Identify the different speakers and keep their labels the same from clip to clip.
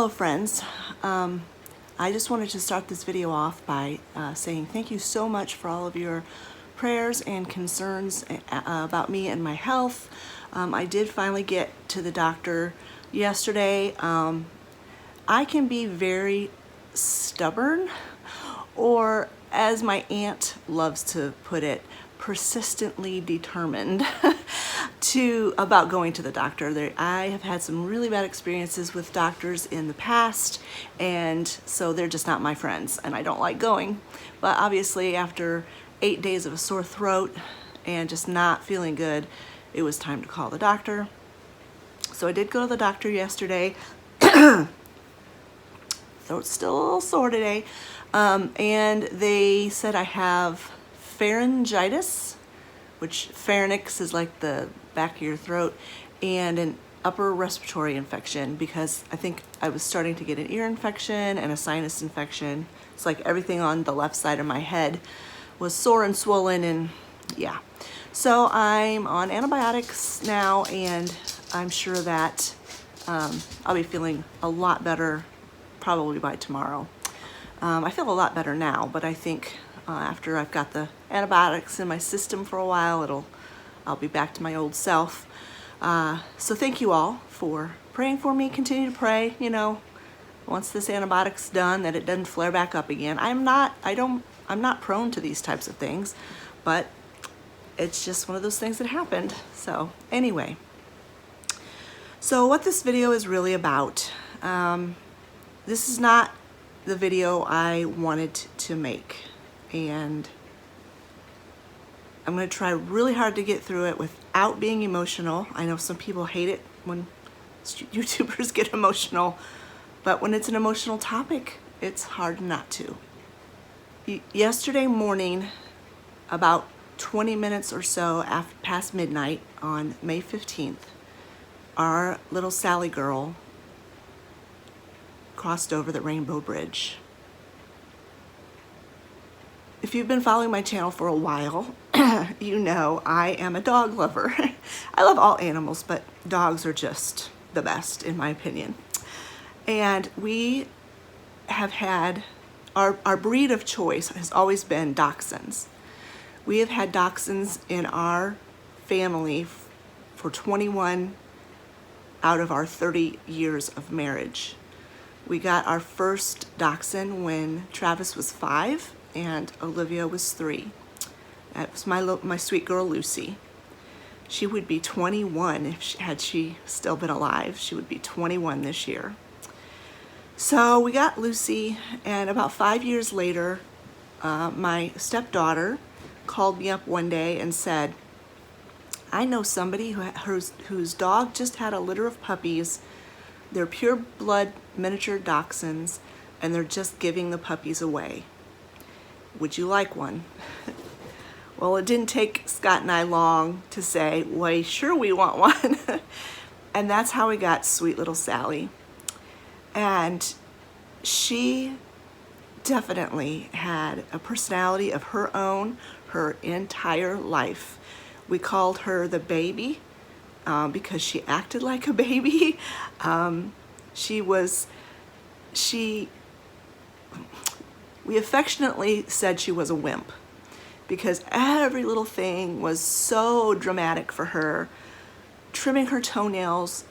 Speaker 1: Hello friends. I just wanted to start this video off by saying thank you so much for all of your prayers and concerns about me and my health. I did finally get to the doctor yesterday. I can be very stubborn, or as my aunt loves to put it, persistently determined about going to the doctor. I have had some really bad experiences with doctors in the past, and so they're just not my friends, and I don't like going. But obviously after 8 days of a sore throat and just not feeling good, it was time to call the doctor. So I did go to the doctor yesterday. Throat's still a little sore today. And they said I have pharyngitis, which pharynx is like the back of your throat, and an upper respiratory infection, because I think I was starting to get an ear infection and a sinus infection. It's like everything on the left side of my head was sore and swollen, and yeah. So I'm on antibiotics now, and I'm sure that I'll be feeling a lot better probably by tomorrow. I feel a lot better now, but I think after I've got the antibiotics in my system for a while, I'll be back to my old self. So thank you all for praying for me. Continue to pray, once this antibiotic's done, that it doesn't flare back up again. I'm not prone to these types of things, but it's just one of those things that happened. So anyway, so what this video is really about, this is not the video I wanted to make, and I'm going to try really hard to get through it without being emotional. I know some people hate it when YouTubers get emotional, but when it's an emotional topic, it's hard not to. Yesterday morning, about 20 minutes or so past midnight on May 15th, our little Sally girl crossed over the Rainbow Bridge. If you've been following my channel for a while, you know I am a dog lover. I love all animals, but dogs are just the best in my opinion. And we have had, our breed of choice has always been Dachshunds. We have had Dachshunds in our family for 21 out of our 30 years of marriage. We got our first Dachshund when Travis was 5 and Olivia was 3. That was my sweet girl Lucy. She would be 21 had she still been alive. She would be 21 this year. So we got Lucy, and about 5 years later, my stepdaughter called me up one day and said, I know somebody whose dog just had a litter of puppies. They're pure blood miniature Dachshunds, and they're just giving the puppies away. Would you like one? Well, it didn't take Scott and I long to say, well, sure we want one. And that's how we got sweet little Sally. And she definitely had a personality of her own her entire life. We called her the baby because she acted like a baby. We affectionately said she was a wimp, because every little thing was so dramatic for her. Trimming her toenails,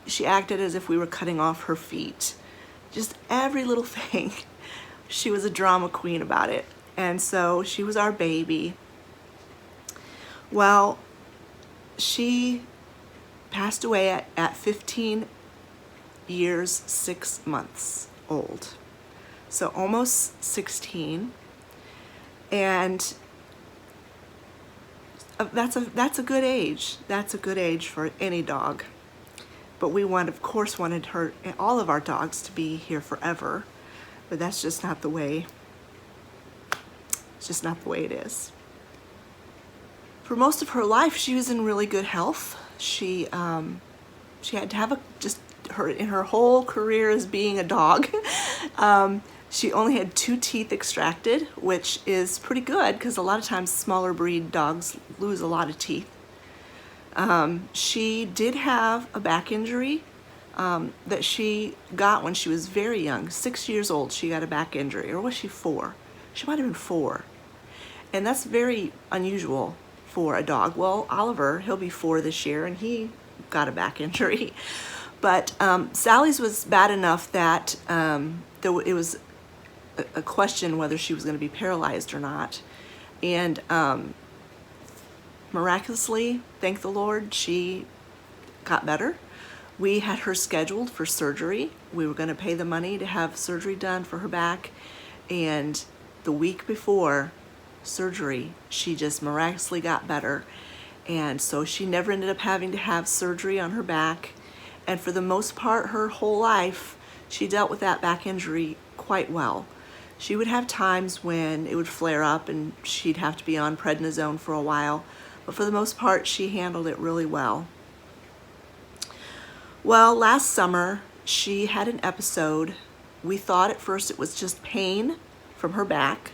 Speaker 1: she acted as if we were cutting off her feet. Just every little thing. She was a drama queen about it. And so she was our baby. Well, she passed away at 15 years, 6 months old. So almost 16. And that's a good age. That's a good age for any dog. But we of course wanted all of our dogs to be here forever. But that's just not the way. It's just not the way it is. For most of her life, she was in really good health. She had to have in her whole career as being a dog. She only had 2 teeth extracted, which is pretty good because a lot of times smaller breed dogs lose a lot of teeth. She did have a back injury that she got when she was very young, 6 years old. She got a back injury, or was she 4? She might have been 4. And that's very unusual for a dog. Well, Oliver, he'll be 4 this year, and he got a back injury. But Sally's was bad enough that it was a question whether she was going to be paralyzed or not. And miraculously, thank the Lord, she got better. We had her scheduled for surgery. We were going to pay the money to have surgery done for her back. And the week before surgery, she just miraculously got better. And so she never ended up having to have surgery on her back. And for the most part, her whole life, she dealt with that back injury quite well. She would have times when it would flare up and she'd have to be on prednisone for a while. But for the most part, she handled it really well. Well, last summer, she had an episode. We thought at first it was just pain from her back.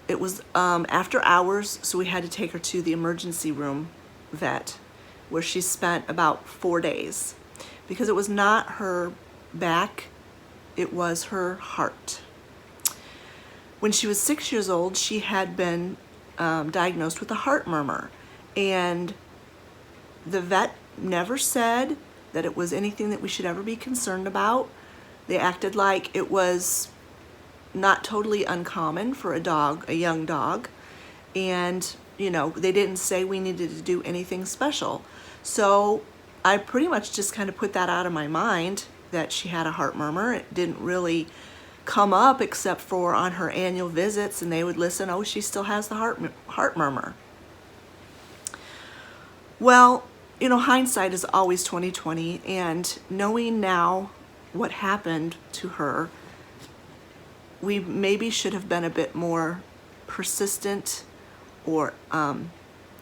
Speaker 1: It was after hours, so we had to take her to the emergency room vet, where she spent about 4 days. Because it was not her back, it was her heart. When she was 6 years old, she had been diagnosed with a heart murmur. And the vet never said that it was anything that we should ever be concerned about. They acted like it was not totally uncommon for a young dog. And, they didn't say we needed to do anything special. So I pretty much just kind of put that out of my mind that she had a heart murmur. It didn't really come up except for on her annual visits, and they would listen, oh, she still has the heart murmur. Well, hindsight is always 20/20, and knowing now what happened to her, we maybe should have been a bit more persistent or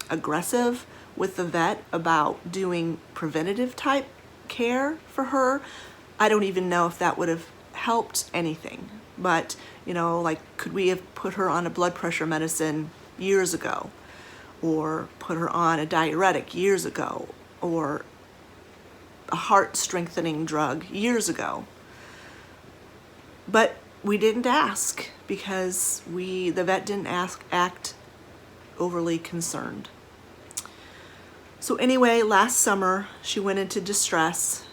Speaker 1: aggressive with the vet about doing preventative type care for her. I don't even know if that would have helped anything, but could we have put her on a blood pressure medicine years ago, or put her on a diuretic years ago, or a heart strengthening drug years ago? But we didn't ask because the vet didn't act overly concerned. So anyway, last summer she went into distress.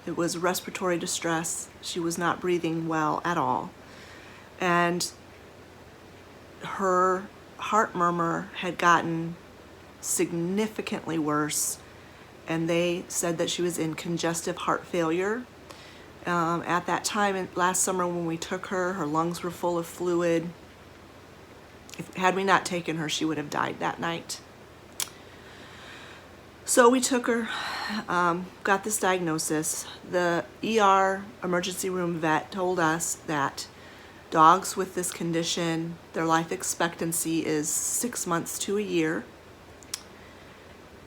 Speaker 1: It was respiratory distress. She was not breathing well at all. And her heart murmur had gotten significantly worse. And they said that she was in congestive heart failure. At that time, last summer when we took her, her lungs were full of fluid. Had we not taken her, she would have died that night. So we took her, got this diagnosis. The ER emergency room vet told us that dogs with this condition, their life expectancy is 6 months to a year,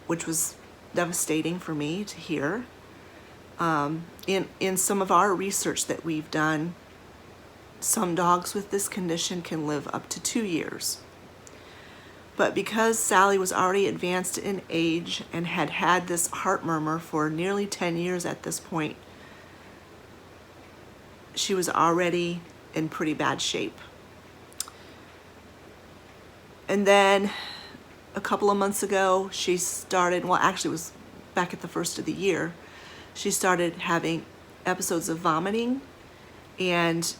Speaker 1: which was devastating for me to hear. In some of our research that we've done, some dogs with this condition can live up to 2 years. But because Sally was already advanced in age and had had this heart murmur for nearly 10 years at this point, she was already in pretty bad shape. And then a couple of months ago, she started, well, actually it was back at the first of the year, she started having episodes of vomiting, and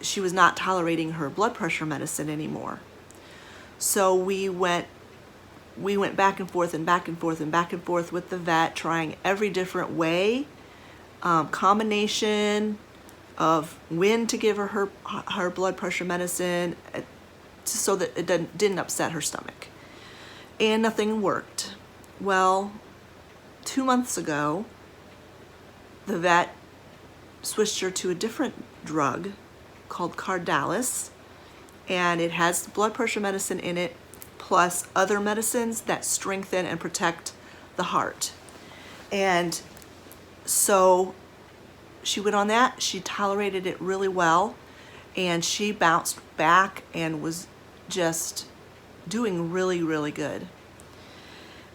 Speaker 1: she was not tolerating her blood pressure medicine anymore. So we went back and forth and back and forth and back and forth with the vet, trying every different way, combination of when to give her blood pressure medicine, so that it didn't upset her stomach. And nothing worked. Well, 2 months ago, the vet switched her to a different drug called Cardalis, and it has blood pressure medicine in it, plus other medicines that strengthen and protect the heart. And so she went on that. She tolerated it really well, and she bounced back and was just doing really, really good.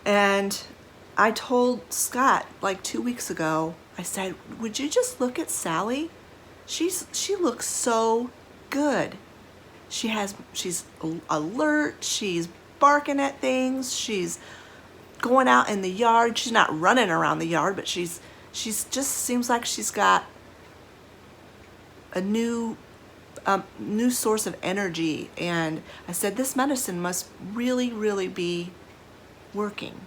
Speaker 1: And I told Scott like 2 weeks ago, I said, would you just look at Sally? She looks so good. She's alert, she's barking at things, she's going out in the yard. She's not running around the yard, but she's just seems like she's got a new source of energy. And I said, this medicine must really, really be working.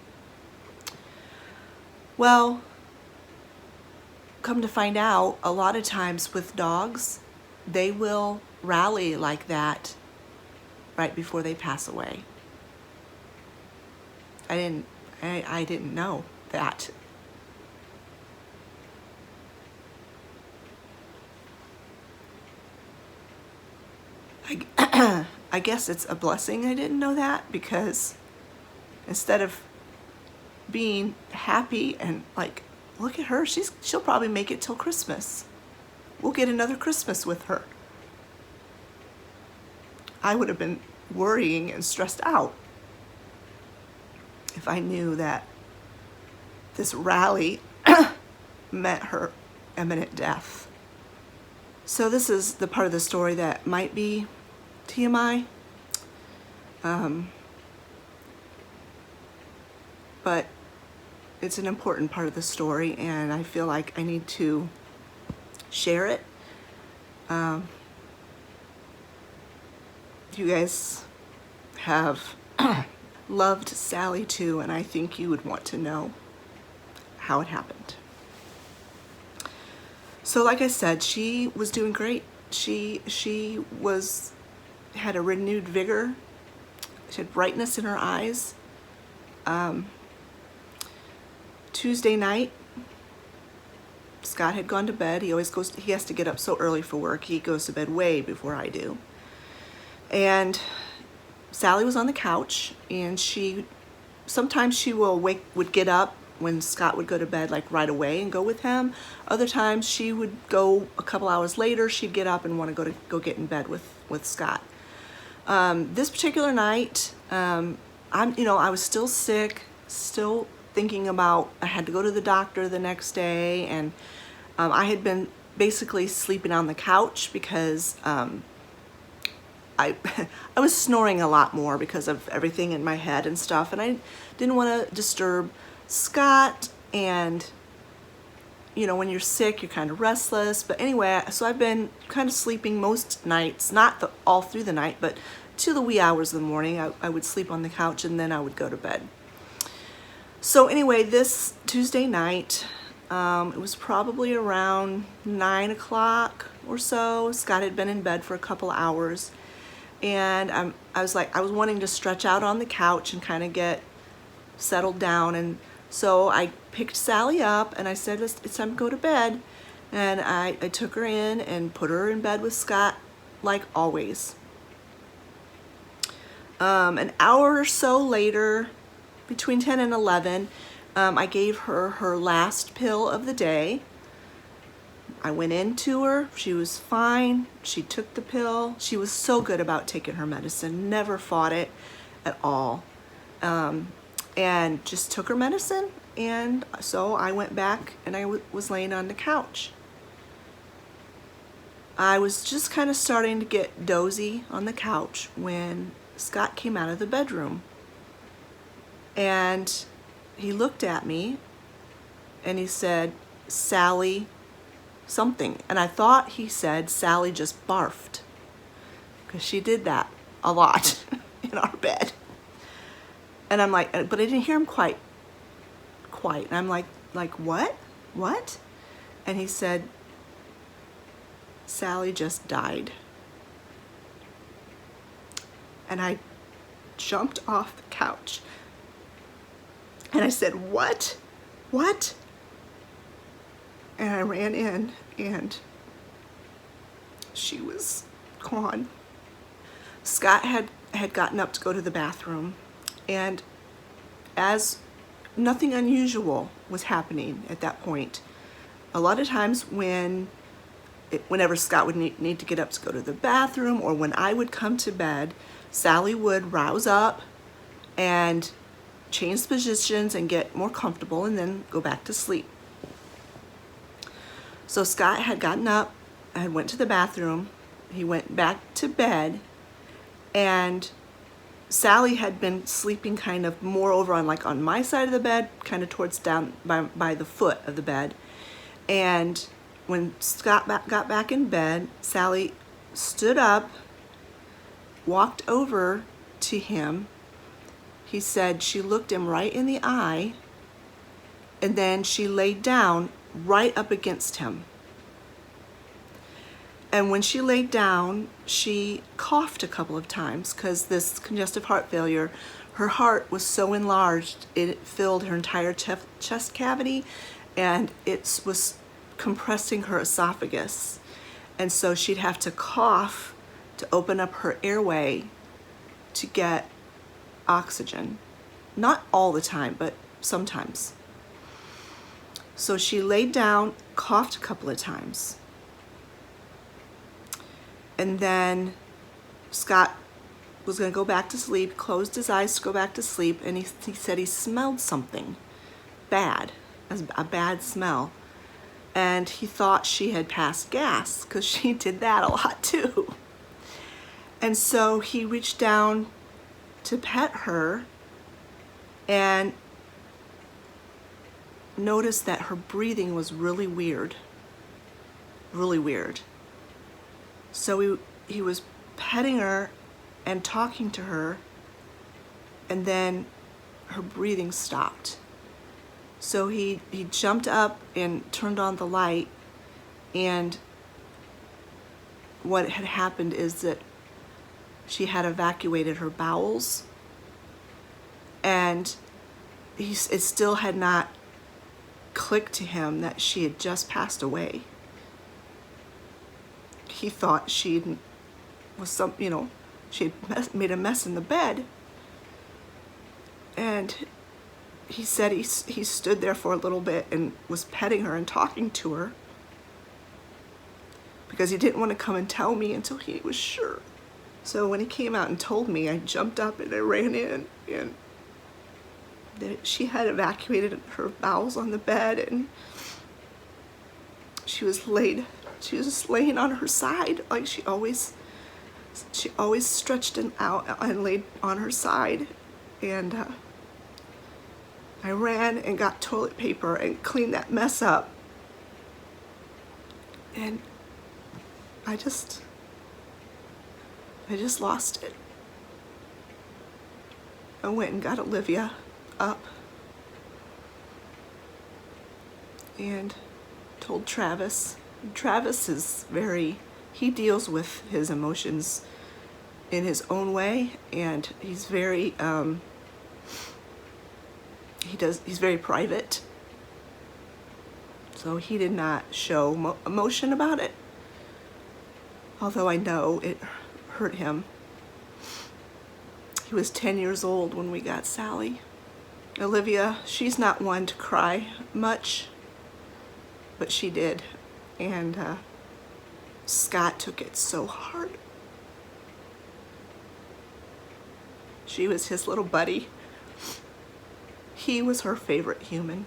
Speaker 1: Well, come to find out, a lot of times with dogs, they will rally like that right before they pass away. I didn't know that. I guess it's a blessing I didn't know that, because instead of being happy and like, look at her, she'll probably make it till Christmas. We'll get another Christmas with her. I would have been worrying and stressed out if I knew that this rally meant her imminent death. So this is the part of the story that might be TMI. But it's an important part of the story, and I feel like I need to share it. You guys have loved Sally too, and I think you would want to know how it happened. So like I said, she was doing great. She had a renewed vigor. She had brightness in her eyes. Tuesday night, Scott had gone to bed. He has to get up so early for work. He goes to bed way before I do. And Sally was on the couch, and sometimes she would get up when Scott would go to bed, like right away, and go with him. Other times she would go a couple hours later. She'd get up and want to go get in bed with Scott. This particular night, I was still sick, still thinking about, I had to go to the doctor the next day, and I had been basically sleeping on the couch because I was snoring a lot more because of everything in my head and stuff, and I didn't want to disturb Scott. And when you're sick, you're kind of restless. But anyway, so I've been kind of sleeping most nights, not all through the night, but to the wee hours of the morning. I would sleep on the couch, and then I would go to bed. So anyway, this Tuesday night, it was probably around 9 o'clock or so. Scott had been in bed for a couple hours, and I was wanting to stretch out on the couch and kind of get settled down. And so I picked Sally up, and I said, it's time to go to bed. And I took her in and put her in bed with Scott, like always. An hour or so later, between 10 and 11, I gave her last pill of the day. I went into her. She was fine. She took the pill. She was so good about taking her medicine, never fought it at all. And just took her medicine. And so I went back, and I was laying on the couch. I was just kind of starting to get dozy on the couch when Scott came out of the bedroom. And he looked at me, and he said, Sally something. And I thought he said Sally just barfed, because she did that a lot in our bed. And I'm like, but I didn't hear him quite. And I'm like, what? And he said, Sally just died. And I jumped off the couch. And I said, what? And I ran in, and she was gone. Scott had gotten up to go to the bathroom, and as nothing unusual was happening at that point. A lot of times whenever Scott would need to get up to go to the bathroom, or when I would come to bed, Sally would rouse up and change positions and get more comfortable, and then go back to sleep. So Scott had gotten up and went to the bathroom. He went back to bed, and Sally had been sleeping kind of more over on my side of the bed, kind of towards down by the foot of the bed. And when Scott got back in bed, Sally stood up, walked over to him. He said she looked him right in the eye, and then she laid down right up against him. And when she laid down, she coughed a couple of times because this congestive heart failure, her heart was so enlarged, it filled her entire chest cavity, and it was compressing her esophagus. And so she'd have to cough to open up her airway to get oxygen. Not all the time, but sometimes. So she laid down, coughed a couple of times. And then Scott was going to go back to sleep, closed his eyes to go back to sleep, and he said he smelled something bad, a bad smell. And he thought she had passed gas, because she did that a lot too. And so he reached down to pet her and noticed that her breathing was really weird. Really weird. So he was petting her and talking to her, and then her breathing stopped. So he jumped up and turned on the light, and what had happened is that she had evacuated her bowels, and it still had not clicked to him that she had just passed away. He thought she had made a mess in the bed. And he said he stood there for a little bit and was petting her and talking to her because he didn't want to come and tell me until he was sure. So when he came out and told me, I jumped up and I ran in, and she had evacuated her bowels on the bed, and she was just laying on her side like she always stretched out and laid on her side. And I ran and got toilet paper and cleaned that mess up. And I just lost it. I went and got Olivia up and told Travis. Travis is he deals with his emotions in his own way, and he's very, he's very private. So he did not show emotion about it, although I know it hurt him. He was 10 years old when we got Sally. Olivia, she's not one to cry much, but she did. And Scott took it so hard. She was his little buddy. He was her favorite human.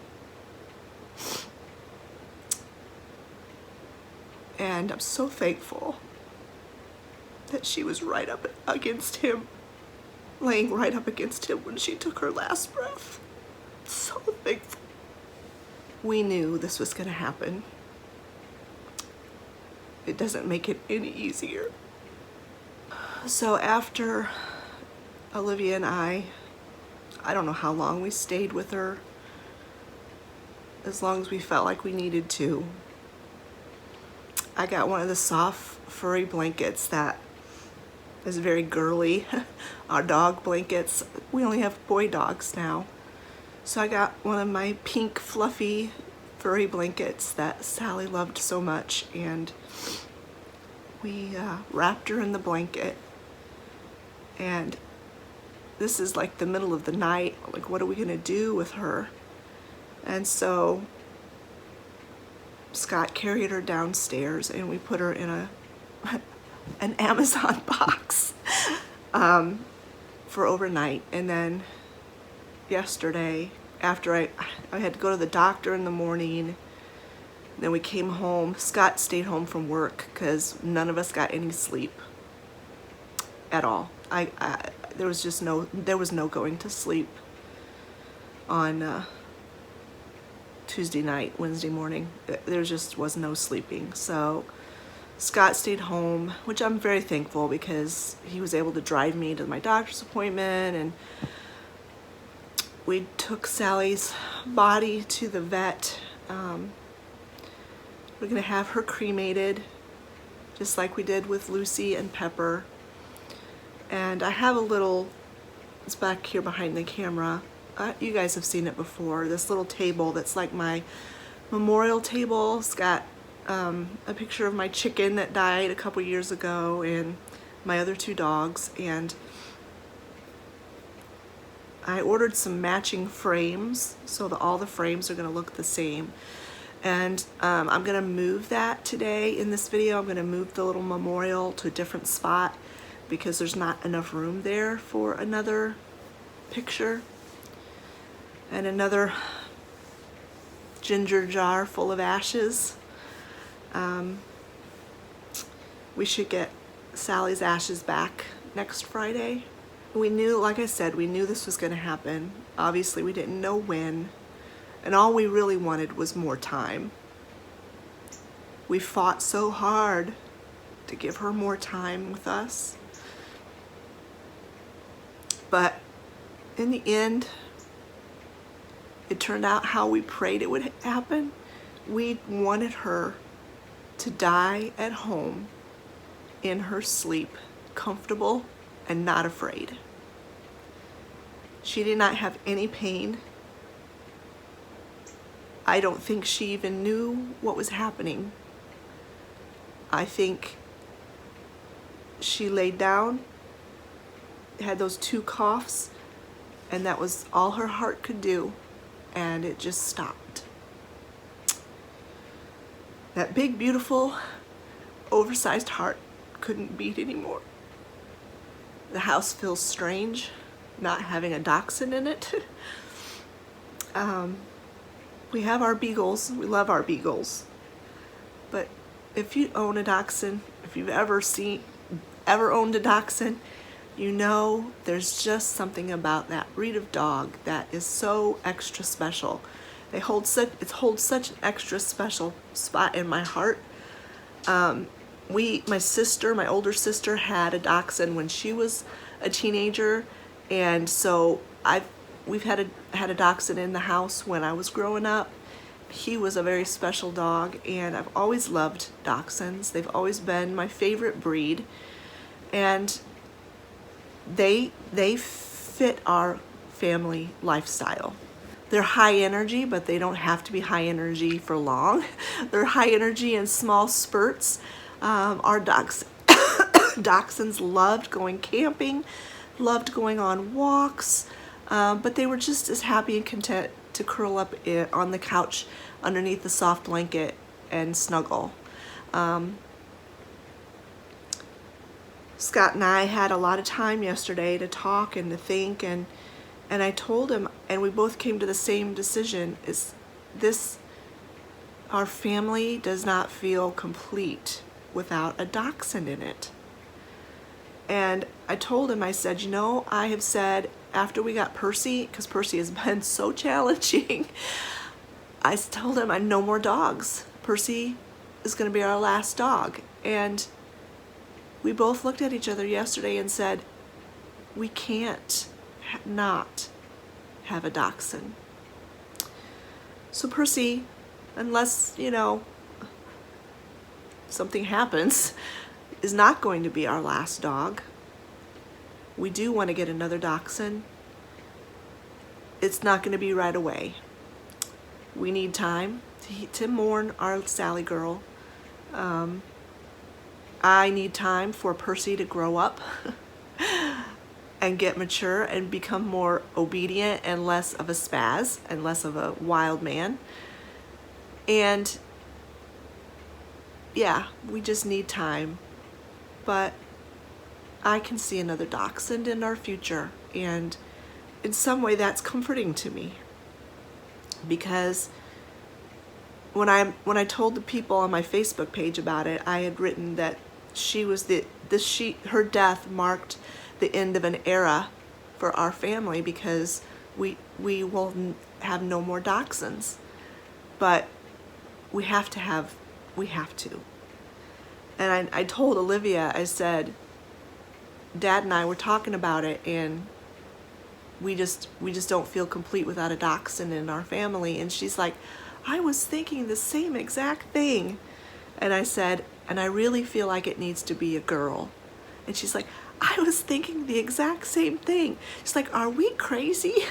Speaker 1: And I'm so thankful that she was right up against him, laying right up against him when she took her last breath. So thankful. We knew this was going to happen. It doesn't make it any easier. So after Olivia and I don't know how long we stayed with her, as long as we felt like we needed to. I got one of the soft furry blankets that is very girly. Our dog blankets. We only have boy dogs now. So I got one of my pink fluffy furry blankets that Sally loved so much, and we wrapped her in the blanket. And this is like the middle of the night. Like, what are we gonna do with her? And so Scott carried her downstairs, and we put her in an Amazon box for overnight. And then yesterday, after I had to go to the doctor in the morning, Then we came home. Scott stayed home from work because none of us got any sleep at all. There was no going to sleep on Tuesday night, Wednesday morning. There just was no sleeping. So Scott stayed home, which I'm very thankful because he was able to drive me to my doctor's appointment, and we took Sally's body to the vet. We're gonna have her cremated, just like we did with Lucy and Pepper. And I have a little, it's back here behind the camera. You guys have seen it before. This little table that's like my memorial table. It's got a picture of my chicken that died a couple years ago and my other 2 dogs. And I ordered some matching frames so that all the frames are gonna look the same. And I'm gonna move that today in this video. I'm gonna move the little memorial to a different spot because there's not enough room there for another picture. And another ginger jar full of ashes. We should get Sally's ashes back next Friday. We knew, like I said, we knew this was gonna happen. Obviously, we didn't know when. And all we really wanted was more time. We fought so hard to give her more time with us. But in the end, it turned out how we prayed it would happen. We wanted her to die at home in her sleep, comfortable and not afraid. She did not have any pain. I don't think she even knew what was happening. I think she laid down, had those 2 coughs, and that was all her heart could do, and it just stopped. That big, beautiful, oversized heart couldn't beat anymore. The house feels strange, not having a dachshund in it. We have our beagles, we love our beagles. But if you own a dachshund, if you've ever owned a dachshund, you know there's just something about that breed of dog that is so extra special. It holds such an extra special spot in my heart. My older sister had a dachshund when she was a teenager, and so we've had a dachshund in the house when I was growing up. He was a very special dog, and I've always loved dachshunds. They've always been my favorite breed, and they fit our family lifestyle. They're high energy, but they don't have to be high energy for long. They're high energy in small spurts. Our dachshunds loved going camping, loved going on walks, but they were just as happy and content to curl up on the couch underneath the soft blanket and snuggle. Scott and I had a lot of time yesterday to talk and to think, and I told him, and we both came to the same decision, is this, our family does not feel complete without a dachshund in it. And I told him, I said, you know, I have said after we got Percy, because Percy has been so challenging, I told him, no more dogs. Percy is going to be our last dog. And we both looked at each other yesterday and said, we can't not have a dachshund. So Percy, unless, you know, something happens, is not going to be our last dog. We do want to get another dachshund. It's not going to be right away. We need time to mourn our Sally girl. I need time for Percy to grow up and get mature and become more obedient and less of a spaz and less of a wild man. And yeah, we just need time. But I can see another dachshund in our future, and in some way that's comforting to me, because when I told the people on my Facebook page about it, I had written that her death marked the end of an era for our family, because we will have no more dachshunds. But we have to. And I told Olivia, I said, Dad and I were talking about it, and we just don't feel complete without a dachshund in our family. And she's like, I was thinking the same exact thing. And I said, and I really feel like it needs to be a girl. And she's like, I was thinking the exact same thing. She's like, are we crazy?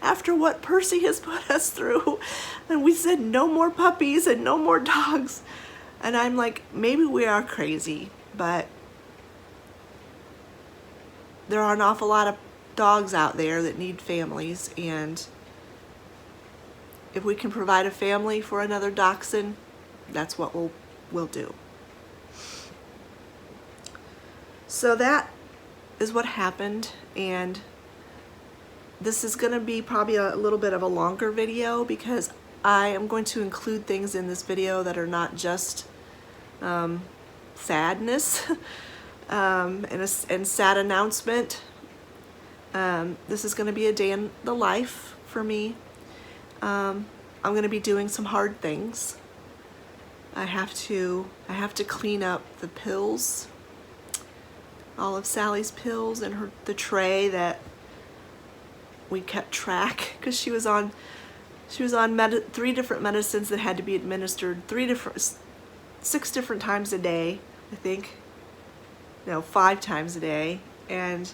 Speaker 1: After what Percy has put us through. And we said no more puppies and no more dogs. And I'm like, maybe we are crazy, but there are an awful lot of dogs out there that need families, and if we can provide a family for another dachshund, that's what we'll do. So that is what happened, and this is going to be probably a little bit of a longer video, because I am going to include things in this video that are not just sadness and sad announcement. This is going to be a day in the life for me. I'm going to be doing some hard things. I have to clean up the pills, all of Sally's pills, and the tray that we kept track, because she was on 3 different medicines that had to be administered 6 different times a day, I think. No, 5 times a day. And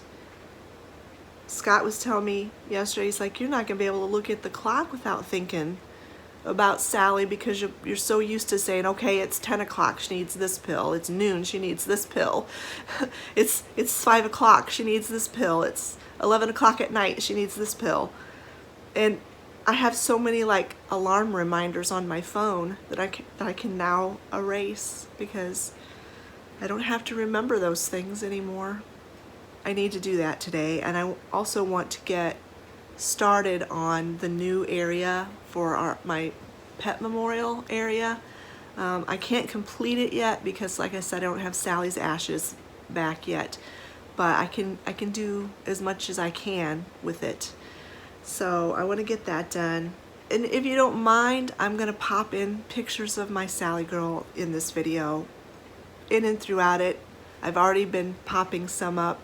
Speaker 1: Scott was telling me yesterday, he's like, you're not going to be able to look at the clock without thinking about Sally, because you're so used to saying, okay, it's 10 o'clock, she needs this pill. It's noon, she needs this pill. It's 5 o'clock, she needs this pill. It's 11 o'clock at night, she needs this pill. And I have so many like alarm reminders on my phone that I can now erase, because I don't have to remember those things anymore. I need to do that today, and I also want to get started on the new area for my pet memorial area. I can't complete it yet because, like I said, I don't have Sally's ashes back yet, but I can do as much as I can with it. So I want to get that done. And if you don't mind, I'm going to pop in pictures of my Sally girl in this video, in and throughout it. I've already been popping some up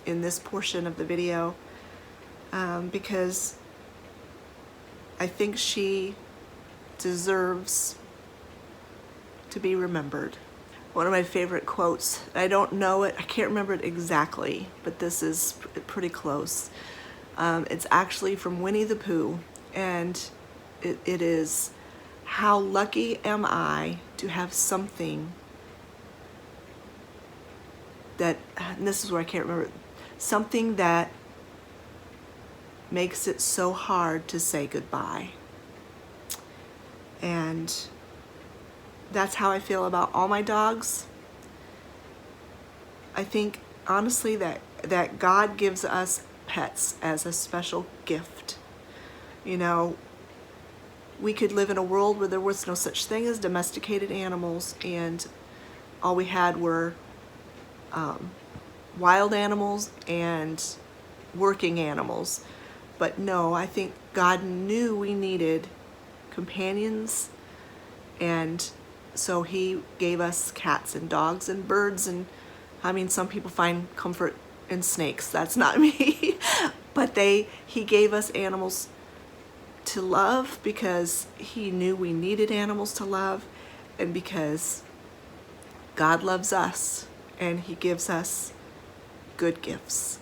Speaker 1: in this portion of the video because I think she deserves to be remembered. One of my favorite quotes, I don't know it, I can't remember it exactly, but this is pretty close. It's actually from Winnie the Pooh, and it is, how lucky am I to have something that, and this is where I can't remember, something that makes it so hard to say goodbye. And that's how I feel about all my dogs. I think honestly that God gives us pets as a special gift. You know, we could live in a world where there was no such thing as domesticated animals, and all we had were wild animals and working animals. But no, I think God knew we needed companions, and so he gave us cats and dogs and birds, and I mean, some people find comfort in snakes. That's not me. But he gave us animals to love because he knew we needed animals to love, and because God loves us and he gives us good gifts.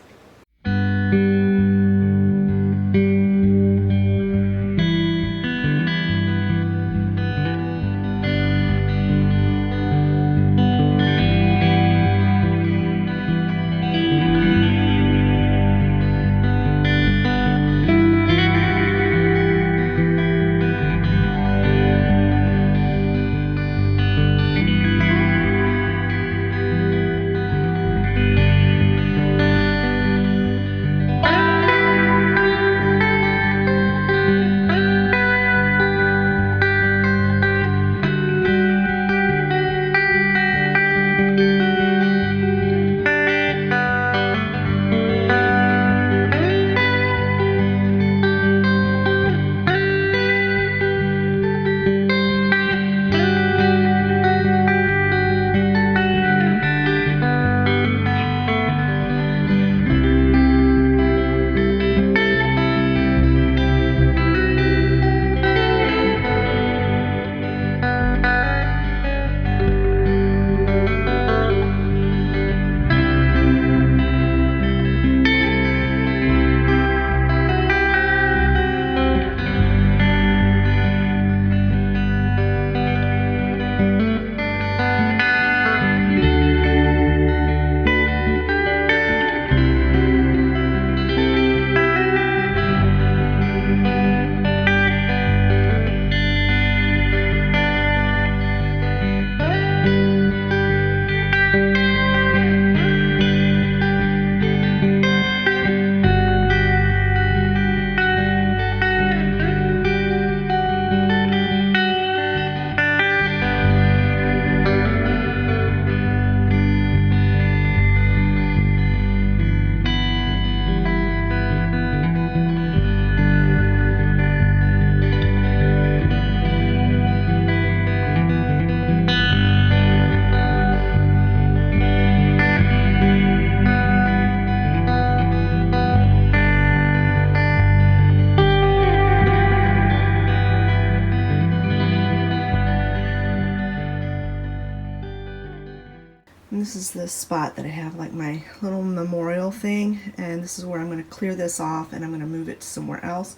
Speaker 1: And this is the spot that I have like my little memorial thing, and this is where I'm going to clear this off and I'm going to move it to somewhere else.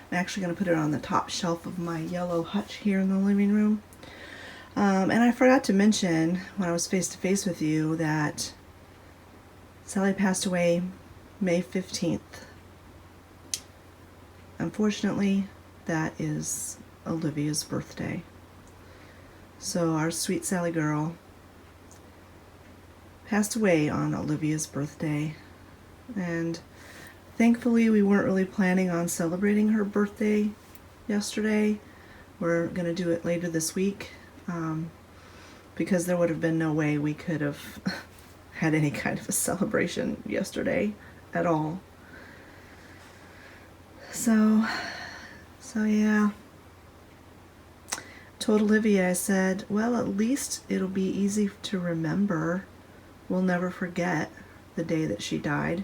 Speaker 1: I'm actually going to put it on the top shelf of my yellow hutch here in the living room. And I forgot to mention when I was face to face with you that Sally passed away May 15th. Unfortunately, that is Olivia's birthday. So our sweet Sally girl passed away on Olivia's birthday, and thankfully we weren't really planning on celebrating her birthday yesterday. We're gonna do it later this week, because there would have been no way we could have had any kind of a celebration yesterday at all. So yeah. Told Olivia, I said, well, at least it'll be easy to remember. We'll never forget the day that she died.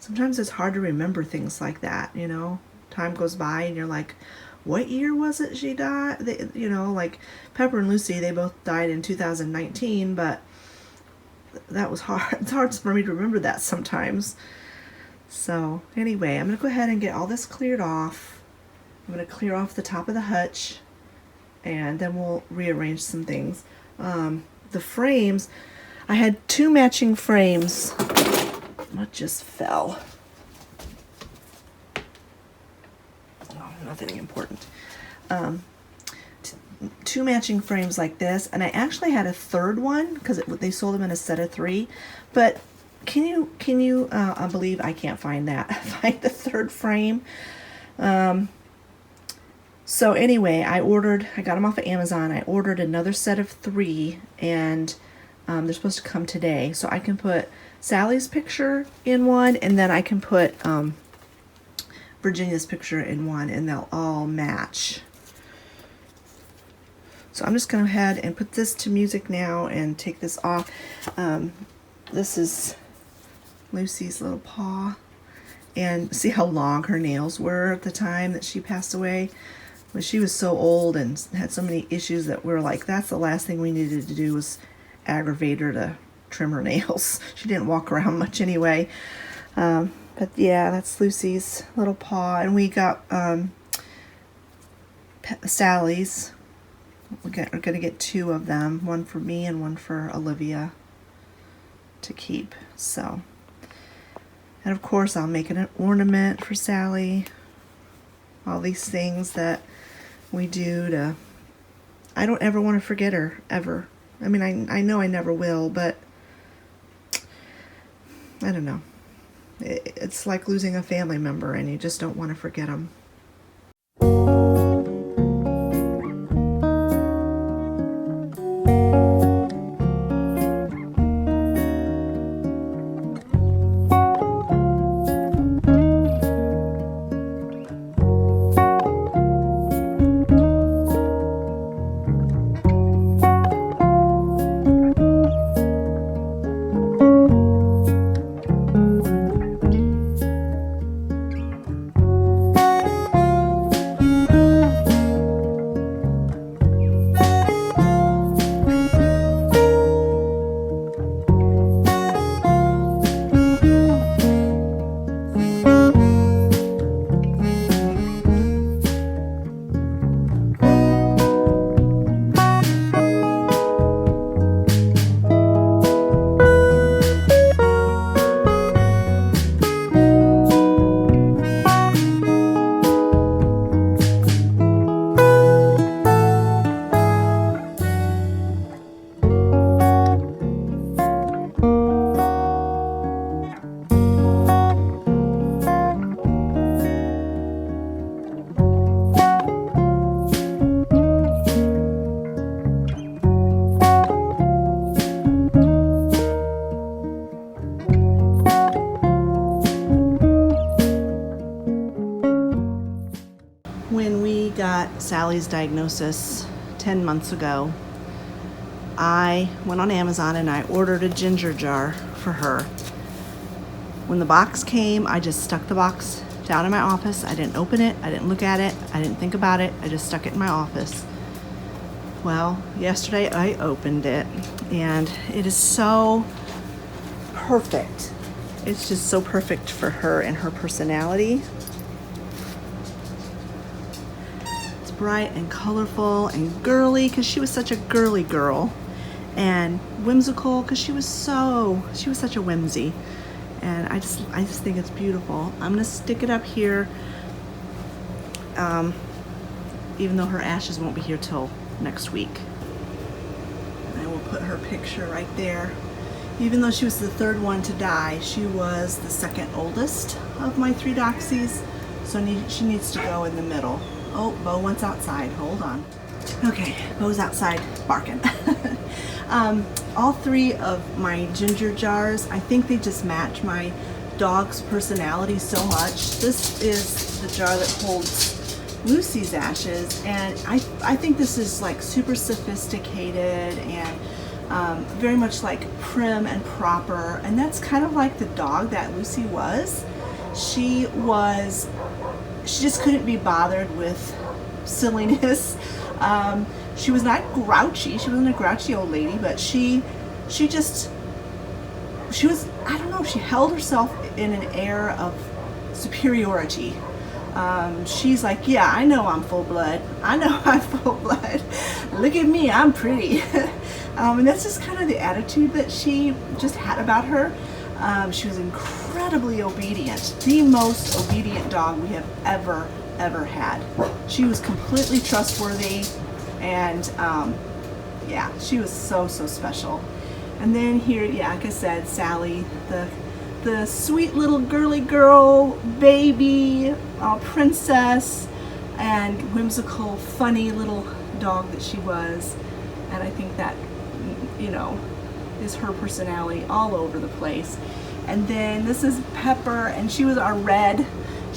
Speaker 1: Sometimes it's hard to remember things like that, you know. Time goes by and you're like, what year was it she died? They, you know, like Pepper and Lucy, they both died in 2019, but that was hard. It's hard for me to remember that sometimes. So anyway, I'm going to go ahead and get all this cleared off. I'm going to clear off the top of the hutch, and then we'll rearrange some things. The frames, I had 2 matching frames. What just fell? Oh, nothing important. 2 matching frames like this, and I actually had a third one because they sold them in a set of 3. But can you I believe I can't find that. Find the third frame. So anyway, I got them off of Amazon. I ordered another set of 3, and they're supposed to come today. So I can put Sally's picture in one, and then I can put Virginia's picture in one, and they'll all match. So I'm just going to go ahead and put this to music now and take this off. This is Lucy's little paw. And see how long her nails were at the time that she passed away? When she was so old and had so many issues that we were like, that's the last thing we needed to do was aggravate her to trim her nails. She didn't walk around much anyway. But yeah, that's Lucy's little paw. And we got Sally's. We're going to get 2 of them, one for me and one for Olivia to keep. So, and of course I'll make an ornament for Sally. All these things that we do to, I don't ever want to forget her, ever. I mean, I know I never will, but I don't know. It's like losing a family member, and you just don't want to forget them. When we got Sally's diagnosis 10 months ago, I went on Amazon and I ordered a ginger jar for her. When the box came, I just stuck the box down in my office. I didn't open it, I didn't look at it, I didn't think about it, I just stuck it in my office. Well, yesterday I opened it and it is so perfect. It's just so perfect for her and her personality. It's bright and colorful and girly because she was such a girly girl, and whimsical because she was such a whimsy. And I just think it's beautiful. I'm gonna stick it up here, even though her ashes won't be here till next week. And I will put her picture right there. Even though she was the third one to die, she was the second oldest of my 3 Doxies, so she needs to go in the middle. Oh, Bo wants outside. Hold on. Okay, Bo's outside barking. All 3 of my ginger jars, I think they just match my dog's personality so much. This is the jar that holds Lucy's ashes, and I think this is like super sophisticated and very much like prim and proper, and that's kind of like the dog that Lucy was. She just couldn't be bothered with silliness. She was not grouchy. She wasn't a grouchy old lady, but she was, I don't know, she held herself in an air of superiority. She's like, yeah, I know I'm full blood. I know I'm full blood. Look at me, I'm pretty. And that's just kind of the attitude that she just had about her. She was incredibly obedient, the most obedient dog we have ever had. She was completely trustworthy, and yeah, she was so special. And then here, yeah, like I said, Sally, the sweet little girly girl, baby, princess, and whimsical, funny little dog that she was. And I think that, you know, is her personality all over the place. And then this is Pepper, and she was our red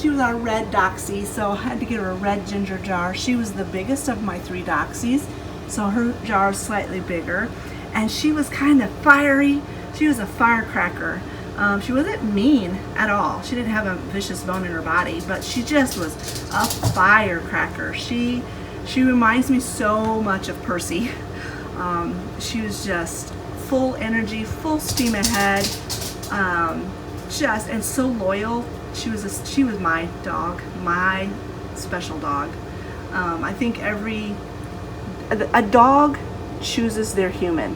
Speaker 1: Doxie, so I had to give her a red ginger jar. She was the biggest of my 3 Doxies, so her jar is slightly bigger. And she was kind of fiery. She was a firecracker. She wasn't mean at all. She didn't have a vicious bone in her body, but she just was a firecracker. She reminds me so much of Percy. She was just full energy, full steam ahead, and so loyal. She was my dog, my special dog. I think a dog chooses their human.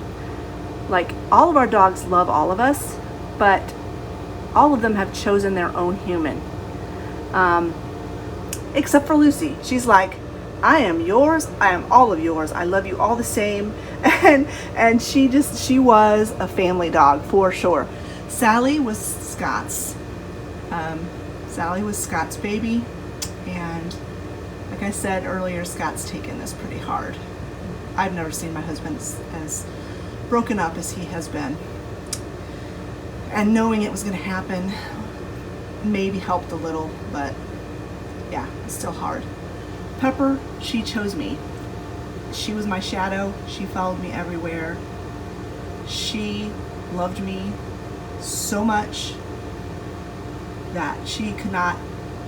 Speaker 1: Like, all of our dogs love all of us, but all of them have chosen their own human. Except for Lucy. She's like, I am yours, I am all of yours, I love you all the same. And she was a family dog for sure. Sally was Scott's. Sally was Scott's baby, and like I said earlier, Scott's taken this pretty hard. I've never seen my husband as broken up as he has been. And knowing it was going to happen maybe helped a little, but yeah, it's still hard. Pepper, she chose me. She was my shadow. She followed me everywhere. She loved me so much that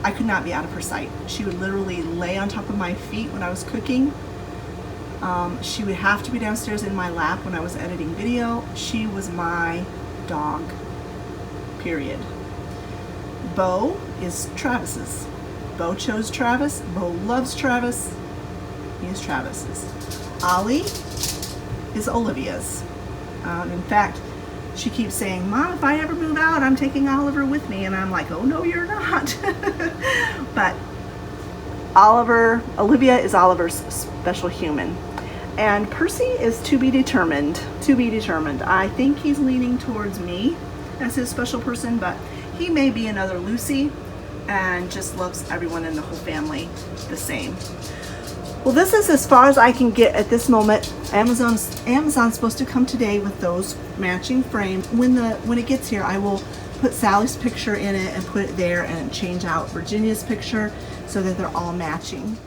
Speaker 1: I could not be out of her sight. She would literally lay on top of my feet when I was cooking. She would have to be downstairs in my lap when I was editing video. She was my dog, period. Bo is Travis's. Bo chose Travis. Bo loves Travis. He is Travis's. Ollie is Olivia's. In fact, she keeps saying, Mom, if I ever move out, I'm taking Oliver with me. And I'm like, oh, no, you're not. But Olivia is Oliver's special human. And Percy is to be determined. To be determined. I think he's leaning towards me as his special person, but he may be another Lucy and just loves everyone in the whole family the same. Well, this is as far as I can get at this moment. Amazon's supposed to come today with those matching frames. When it gets here, I will put Sally's picture in it and put it there, and change out Virginia's picture so that they're all matching.